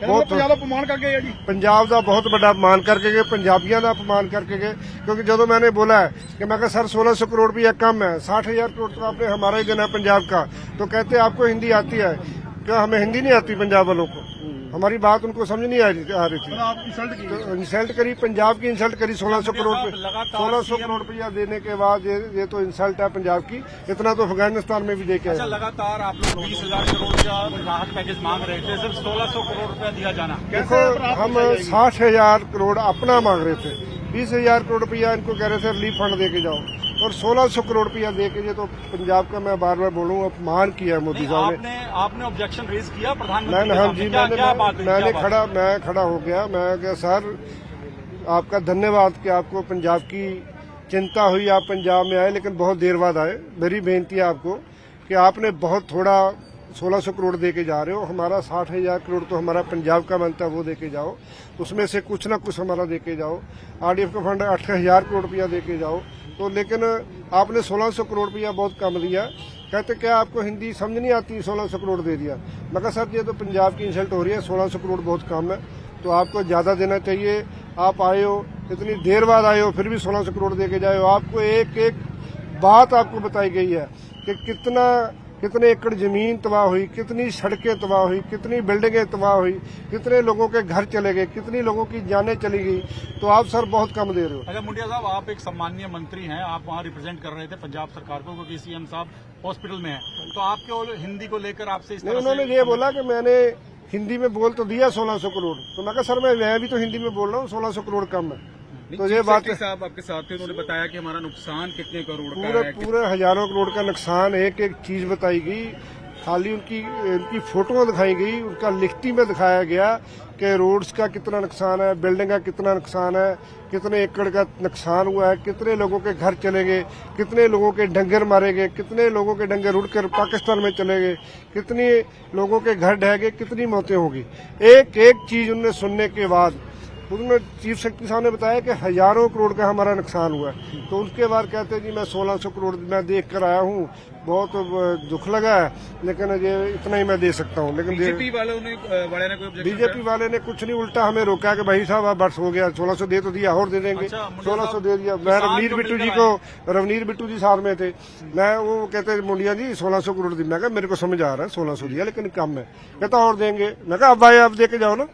बहुत अपमान करके गए जी, पंजाब का बहुत बड़ा अपमान करके गए, पंजाबियों का अपमान करके गए। क्योंकि जो मैंने बोला है कि मैं सर 1600 करोड़ रुपया कम है, 60,000 करोड़ तो आपने हमारा ही देना है पंजाब का, तो कहते आपको हिंदी आती है। क्या हमें हिंदी नहीं आती पंजाब वालों को? हमारी बात उनको समझ नहीं आ रही थी। आप इंसल्ट की, तो इंसल्ट करी, पंजाब की इंसल्ट करी। 1600 करोड़ 1600 करोड़ रुपया देने के बाद ये तो इंसल्ट है पंजाब की। इतना तो अफगानिस्तान में भी देके अच्छा, लगातार आप लोग 20,000 करोड़ का राहत पैकेज मांग रहे थे, सिर्फ 1600 करोड़ रुपया दिया जाना। देखो, हम 60,000 करोड़ अपना मांग रहे थे, 20,000 करोड़ रुपया इनको कह रहे थे रिलीफ फंड देके जाओ, और 1600 करोड़ रुपया देके ये तो पंजाब का, मैं बार बार बोलूँ, अपमान किया मोदी साहब ने। आपने ऑब्जेक्शन रेज किया प्रधानमंत्री? हाँ जी, मैं खड़ा हो गया। मैं क्या सर, आपका धन्यवाद कि आपको पंजाब की चिंता हुई, आप पंजाब में आए, लेकिन बहुत देर बाद आए। मेरी बेनती है आपको कि आपने बहुत थोड़ा 1600 करोड़ दे के जा रहे हो। हमारा 60,000 करोड़ तो हमारा पंजाब का बनता है, वो दे के जाओ। उसमें से कुछ ना कुछ हमारा दे के जाओ। आरडीएफ का फंड 8,000 करोड़ रुपया दे के जाओ। तो लेकिन आपने 1600 करोड़ रुपया बहुत कम दिया। कहते क्या आपको हिंदी समझ नहीं आती, 1600 करोड़ दे दिया। मैं कहा सर, ये तो पंजाब की इंसल्ट हो रही है, 1600 करोड़ बहुत कम है, तो आपको ज्यादा देना चाहिए। आप आए हो, इतनी देर बाद आए हो, फिर भी 1600 करोड़ दे के जाए हो। आपको एक एक बात आपको बताई गई है कि कितने एकड़ जमीन तबाह हुई, कितनी सड़कें तबाह हुई, कितनी बिल्डिंगें तबाह हुई, कितने लोगों के घर चले गए, कितनी लोगों की जानें चली गई। तो आप सर बहुत कम दे रहे हो। अच्छा मुंडिया साहब, आप एक सम्मानीय मंत्री हैं, आप वहाँ रिप्रेजेंट कर रहे थे पंजाब सरकार को, क्योंकि सीएम साहब हॉस्पिटल में हैं, तो आपके हिंदी को लेकर आपसे इस तरह से उन्होंने ये बोला कि मैंने हिंदी में बोल तो दिया 1600 करोड़, तो मैं कहा सर मैं भी तो हिंदी में बोल रहा हूँ, 1600 करोड़ कम है। तो ये बात साहब आपके साथ थे, उन्होंने बताया कि हमारा नुकसान कितने करोड़ का है। पूरे हजारों करोड़ का नुकसान, एक एक चीज बताई गई। खाली उनकी फोटो दिखाई गई, उनका लिखती में दिखाया गया कि रोड्स का कितना नुकसान है, बिल्डिंग का कितना नुकसान है, कितने एकड़ का नुकसान हुआ है, कितने लोगों के घर चले गए, कितने लोगों के डंगर मारे गए, कितने लोगों के डंगर उड़कर पाकिस्तान में चले गए, कितने लोगों के घर ढह गए, कितनी मौतें होगी। एक एक चीज उन्हें सुनने के बाद उन्होंने चीफ सेक्रेटरी साहब ने बताया कि हजारों करोड़ का हमारा नुकसान हुआ है। तो उसके बाद कहते हैं जी मैं 1600 करोड़ मैं देख कर आया हूँ, बहुत दुख लगा है, लेकिन ये इतना ही मैं दे सकता हूँ। लेकिन बीजेपी वाले ने कुछ नहीं, उल्टा हमें रोका कि भाई साहब अब बस हो गया, 1600 दे तो दिया, और दे देंगे। 1600 दे दिया। मैं रवनीर बिट्टू जी साथ में थे, मैं वो कहते मुंडिया जी 1600 करोड़ दी। मैं कहा मेरे को समझ आ रहा है 1600 दिया, लेकिन कम है। कहता और देंगे। मैं कहा अब भाई आप दे के जाओ ना,